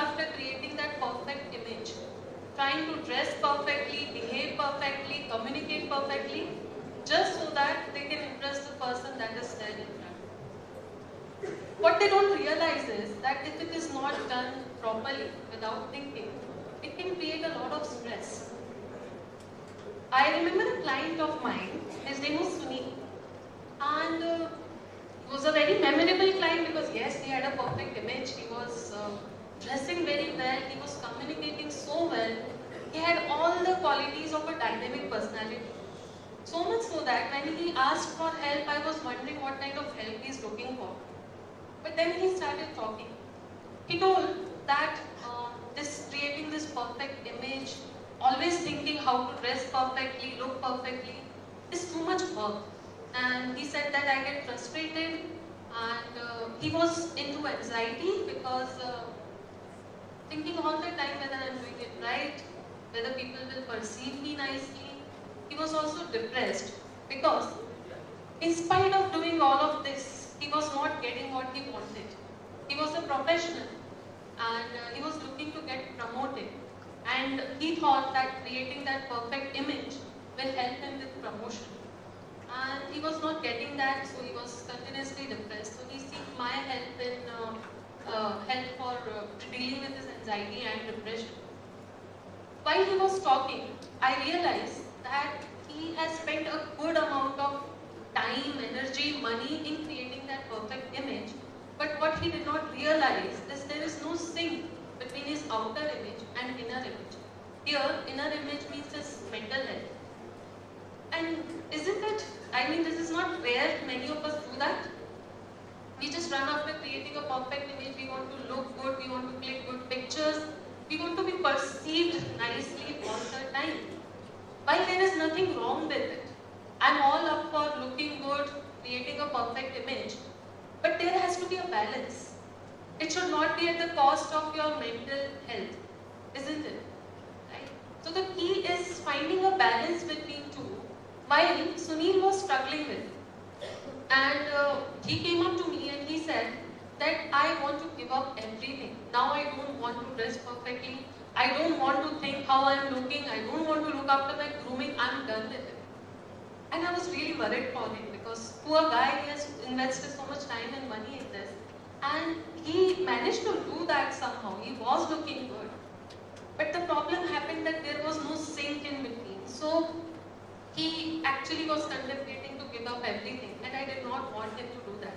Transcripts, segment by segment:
after creating that perfect image, trying to dress perfectly, behave perfectly, communicate perfectly, just so that they can impress the person that is there in front. What they don't realize is that if it is not done properly, without thinking, it can create a lot of stress. I remember a client of mine, his name was Sunil, and he was a very memorable client because yes, he had a perfect image, he was dressing very well, he was communicating so well, he had all the qualities of a dynamic personality. So much so that when he asked for help, I was wondering what kind of help he is looking for. But then he started talking. He told that creating this perfect image, always thinking how to dress perfectly, look perfectly, is too much work. And he said that I get frustrated, and he was into anxiety because thinking all the time whether I'm doing it right, whether people will perceive me nicely. He was also depressed because in spite of doing all of this, he was not getting what he wanted. He was a professional and he was looking to get promoted, and he thought that creating that perfect image will help him with promotion, and he was not getting that, so he was continuously depressed. So he seeked my help in help for dealing with his anxiety and depression. While he was talking, I realized that he has spent a good amount of time, energy, money in creating that perfect image. But what he did not realize is there is no sync between his outer image and inner image. Here, inner image means his mental health. And isn't it, I mean, this is not rare, many of us do that. We just run after creating a perfect image, we want to look good, we want to click good pictures, we want to be perceived nicely all the time. While there is nothing wrong with it, I'm all up for looking good, creating a perfect image, but there has to be a balance. It should not be at the cost of your mental health, isn't it? Right? So the key is finding a balance between two, while Sunil was struggling with it. And he came up to me and he said that I want to give up everything. Now I don't want to dress perfectly. I don't want to think how I'm looking. I don't want to look after my grooming. I'm done with it. And I was really worried for him because poor guy, he has invested so much time and money in this. And he managed to do that somehow. He was looking good. But the problem happened that there was no sync in between. So he actually was contemplating to give up everything, and I did not want him to do that.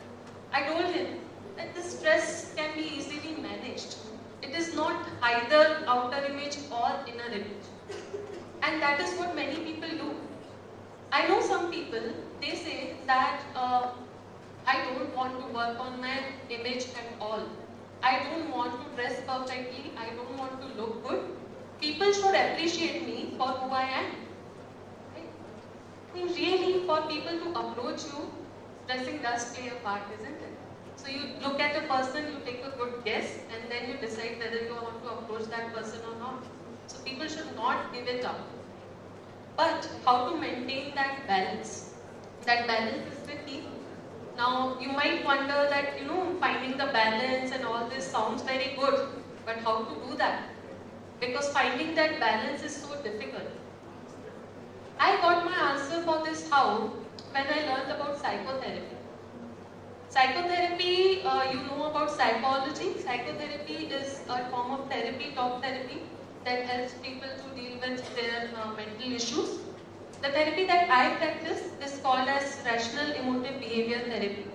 I told him that the stress can be easily managed. It is not either outer image or inner image. And that is what many people do. I know some people, they say that I don't want to work on my image at all. I don't want to dress perfectly. I don't want to look good. People should appreciate me for who I am. I mean, really, for people to approach you, dressing does play a part, isn't it? So you look at a person, you take a good guess, and then you decide whether you want to approach that person or not. So people should not give it up. But how to maintain that balance? That balance is the key. Now, you might wonder that, finding the balance and all this sounds very good, but how to do that? Because finding that balance is so difficult. I got my answer for this how when I learned about psychotherapy. Psychotherapy, you know about psychology. Psychotherapy is a form of therapy, talk therapy, that helps people to deal with their mental issues. The therapy that I practice is called as rational emotive behavior therapy.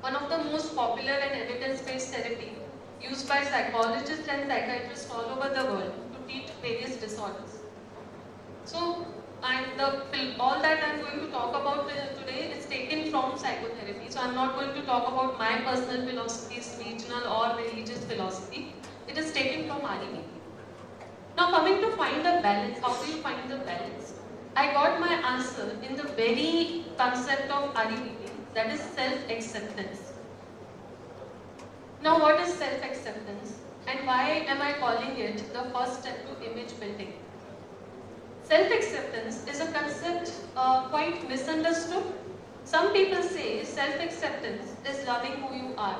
One of the most popular and evidence-based therapy used by psychologists and psychiatrists all over the world to treat various disorders. So, all that I'm going to talk about today is taken from psychotherapy. So I'm not going to talk about my personal philosophies, regional or religious philosophy. It is taken from REBT. Now coming to find a balance, how do you find the balance? I got my answer in the very concept of REBT, that is self-acceptance. Now what is self-acceptance and why am I calling it the first step to image building? Self-acceptance is a concept quite misunderstood. Some people say self-acceptance is loving who you are.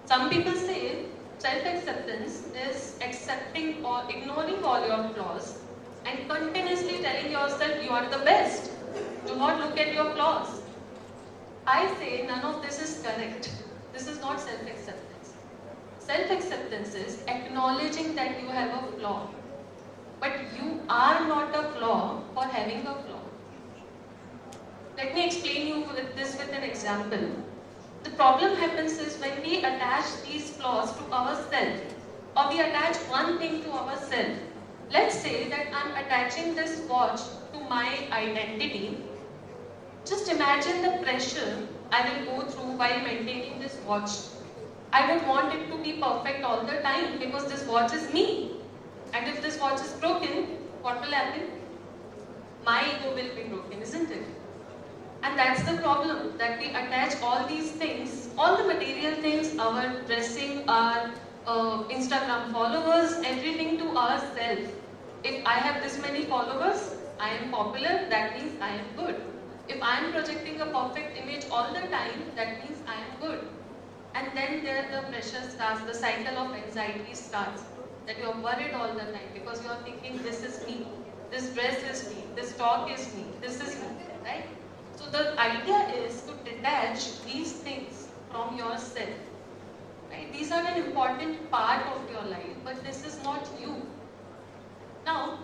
Some people say Self-acceptance is accepting or ignoring all your flaws and continuously telling yourself you are the best. Do not look at your flaws. I say none of this is correct. This is not self-acceptance. Self-acceptance is acknowledging that you have a flaw. But you are not a flaw for having a flaw. Let me explain you this with an example. The problem happens is when we attach these flaws to ourselves, or we attach one thing to ourselves. Let's say that I'm attaching this watch to my identity. Just imagine the pressure I will go through while maintaining this watch. I would want it to be perfect all the time because this watch is me. And if this watch is broken, what will happen? My ego will be broken, isn't it? And that's the problem, that we attach all these things, all the material things, our dressing, our Instagram followers, everything to ourselves. If I have this many followers, I am popular, that means I am good. If I am projecting a perfect image all the time, that means I am good. And then there the pressure starts, the cycle of anxiety starts, that you are worried all the time because you are thinking this is me, this dress is me, this talk is me, this is me, right? So the idea is to detach these things from yourself. Right? These are an important part of your life, but this is not you. Now,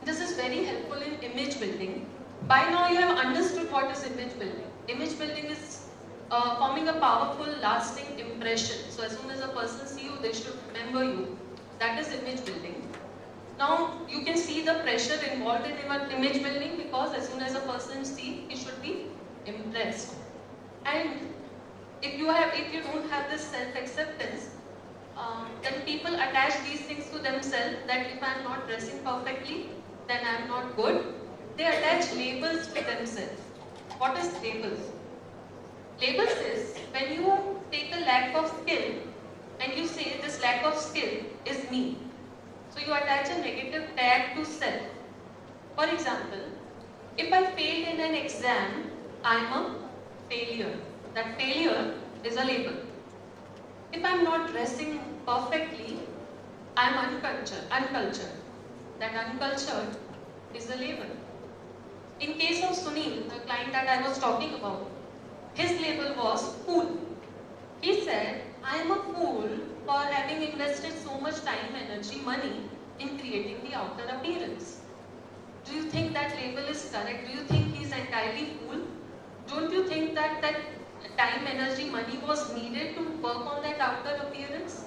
this is very helpful in image building. By now you have understood what is image building. Image building is forming a powerful, lasting impression. So as soon as a person sees you, they should remember you. That is image building. Now you can see the pressure involved in image building because as soon as a person sees, he should be impressed. And if you don't have this self-acceptance, then people attach these things to themselves, that if I am not dressing perfectly, then I am not good. They attach labels to themselves. What is labels? Labels is when you take a lack of skill and you say this lack of skill is me. So you attach a negative tag to self. For example, if I failed in an exam, I am a failure. That failure is a label. If I am not dressing perfectly, I am uncultured. That uncultured is a label. In case of Sunil, the client that I was talking about, his label was fool. He said, I am a fool for having invested so much time, energy, money in creating the outer appearance. Do you think that label is correct? Do you think he is entirely fool? Don't you think that time, energy, money was needed to work on that outer appearance?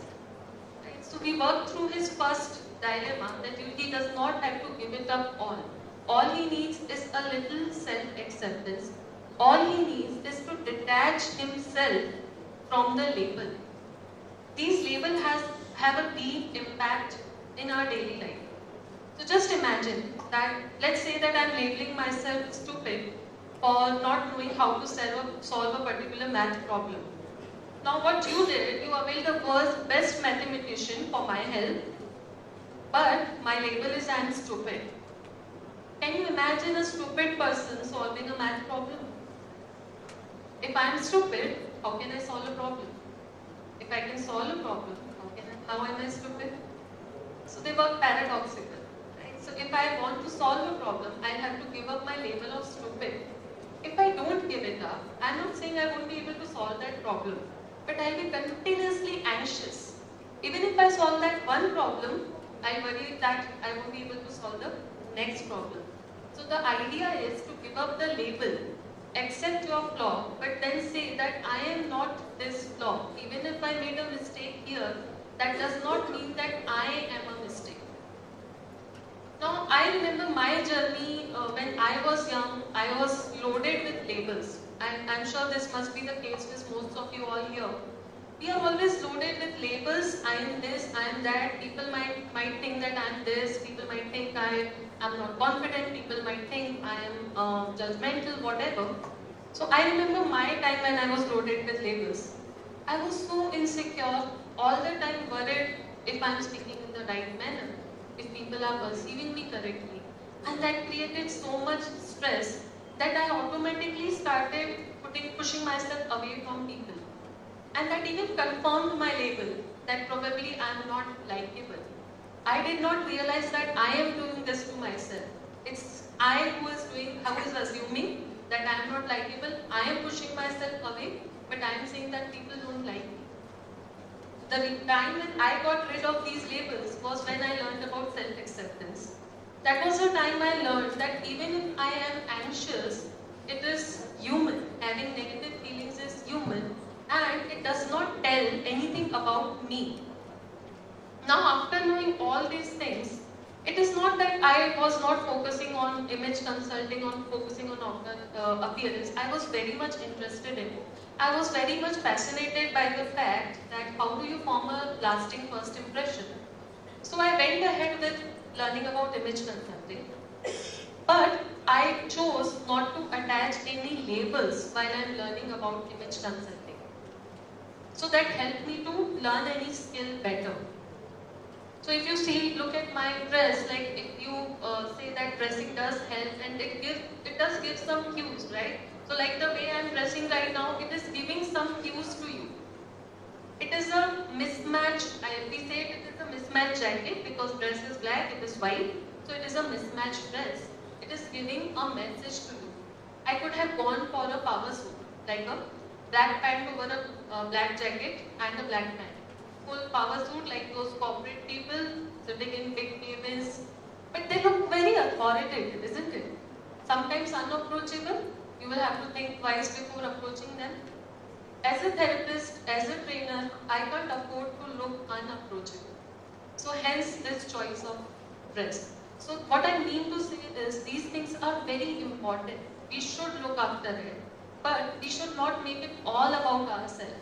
Right? So we worked through his first dilemma that he does not have to give it up all. All he needs is a little self-acceptance. All he needs is to detach himself from the label. These labels have a deep impact in our daily life. So just imagine that, let's say that I'm labeling myself stupid for not knowing how to solve a particular math problem. Now what you did, you availed the world's best mathematician for my help, but my label is I'm stupid. Can you imagine a stupid person solving a math problem? If I'm stupid, how can I solve a problem? If I can solve a problem, how am I stupid? So they work paradoxical. Right? So if I want to solve a problem, I'll have to give up my label of stupid. If I don't give it up, I'm not saying I won't be able to solve that problem, but I'll be continuously anxious. Even if I solve that one problem, I worry that I won't be able to solve the next problem. So the idea is to give up the label, accept your flaw, but then say that I am not this flaw. Even if I made a mistake here, that does not mean that I am a mistake. Now, I remember my journey when I was young, I was loaded with labels. And I'm sure this must be the case with most of you all here. We are always loaded with labels. I am this, I am that. People might think that I am this. People might think I am not confident. People might think I am judgmental, whatever. So I remember my time when I was loaded with labels. I was so insecure, all the time worried if I am speaking in the right manner, if people are perceiving me correctly. And that created so much stress that I automatically started pushing myself away from people. And that even confirmed my label that probably I am not likable. I did not realize that I am doing this to myself. It's I who is assuming that I am not likable. I am pushing myself away, but I am saying that people don't like me. The time when I got rid of these labels was when I learned about self-acceptance. That was the time I learned that even if I am anxious, it is human. Having negative feelings is human, and it does not tell anything about me. Now, after knowing all these things, it is not that I was not focusing on image consulting, on focusing on appearance. I was very much interested in it. I was very much fascinated by the fact that how do you form a lasting first impression. So I went ahead with learning about image consulting. But I chose not to attach any labels while I am learning about image consulting. So that helped me to learn any skill better. So if you see, look at my dress, like if you say that dressing does help and it does give some cues, right? So like the way I am dressing right now, it is giving some cues to you. It is a mismatch, we say it is a mismatch jacket because dress is black, it is white. So it is a mismatched dress. It is giving a message to you. I could have gone for a power suit, like a black pant over a black jacket and a black pant. Full power suit like those corporate people sitting in big cabins. But they look very authoritative, isn't it? Sometimes unapproachable. You will have to think twice before approaching them. As a therapist, as a trainer, I can't afford to look unapproachable. So hence this choice of dress. So what I mean to say is these things are very important. We should look after it. But we should not make it all about ourselves.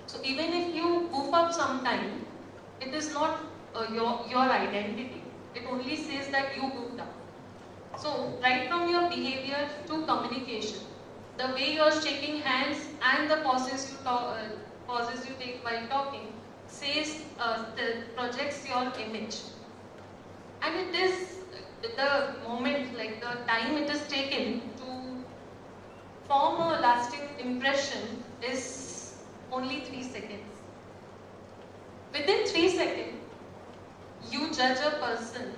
So even if you goof up sometime, it is not your identity. It only says that you goofed up. So right from your behavior to communication, the way you are shaking hands and the pauses you take while talking says projects your image. And it is the moment, like the time it is taken to form a lasting impression is only 3 seconds. Within 3 seconds, you judge a person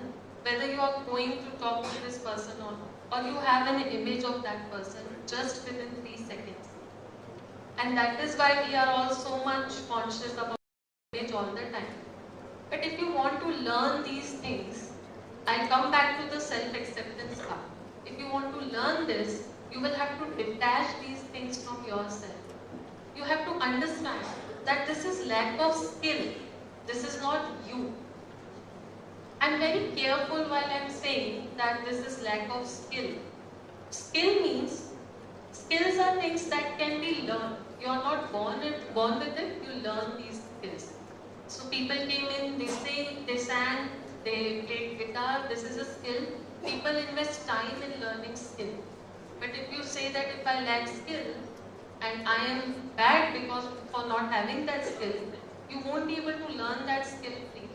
whether you are going to talk to this person or not, or you have an image of that person just within 3 seconds. And that is why we are all so much conscious about image all the time. But if you want to learn these things, I'll come back to the self-acceptance part. If you want to learn this, you will have to detach these things from yourself. You have to understand that this is lack of skill. This is not you. I'm very careful while I'm saying that this is lack of skill. Skill means, skills are things that can be learned. You are not born with it, you learn these skills. So people came in, they sang, they played guitar, this is a skill. People invest time in learning skill. But if you say that if I lack skill and I am bad because for not having that skill, you won't be able to learn that skill freely.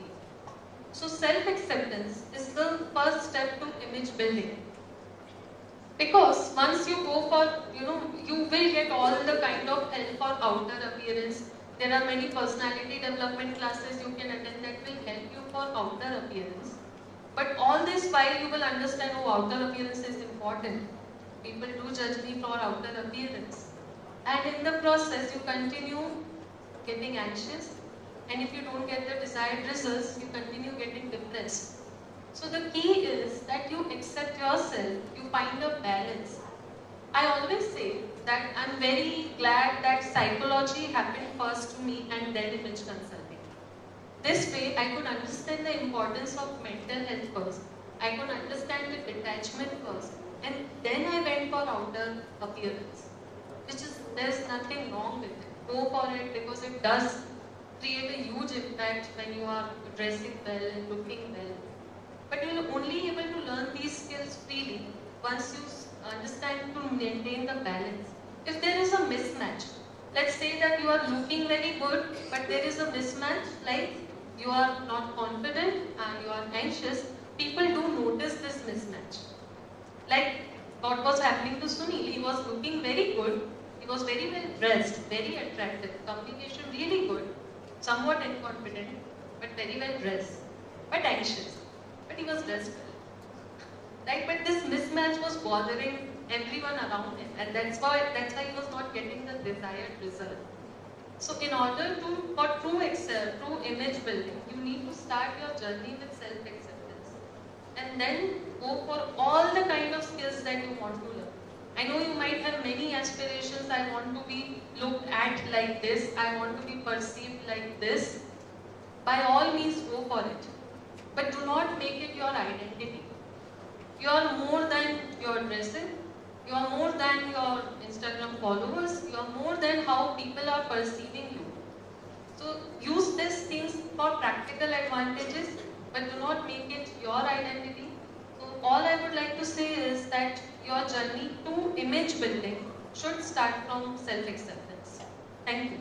So self-acceptance is the first step to image building. Because once you go for, you will get all the kind of help for outer appearance. There are many personality development classes you can attend that will help you for outer appearance. But all this while you will understand, outer appearance is important. People do judge me for outer appearance. And in the process, you continue getting anxious. And if you don't get the desired results, you continue getting depressed. So the key is that you accept yourself, you find a balance. I always say that I'm very glad that psychology happened first to me and then image consulting. This way, I could understand the importance of mental health first. I could understand the detachment first. And then I went for outer appearance. There's nothing wrong with it. Go for it because it does create a huge impact when you are dressing well and looking well. But you will only able to learn these skills freely once you understand to maintain the balance. If there is a mismatch, let's say that you are looking very good, but there is a mismatch, like you are not confident and you are anxious, people do notice this mismatch. Like what was happening to Sunil, he was looking very good, he was very well dressed, very attractive, communication really good, somewhat inconfident, but very well dressed, but anxious. But he was dressed well. Right? But this mismatch was bothering everyone around him, and that's why he was not getting the desired result. So in order to, for true excel, true image building, you need to start your journey with self-acceptance. And then go for all the kind of skills that you want to learn. I know you might have many aspirations. I want to be looked at like this. I want to be perceived like this. By all means, go for it. But do not make it your identity. You are more than your dressing. You are more than your Instagram followers. You are more than how people are perceiving you. So use these things for practical advantages, but do not make it your identity. So all I would like to say is that your journey to image building should start from self-acceptance. Thank you.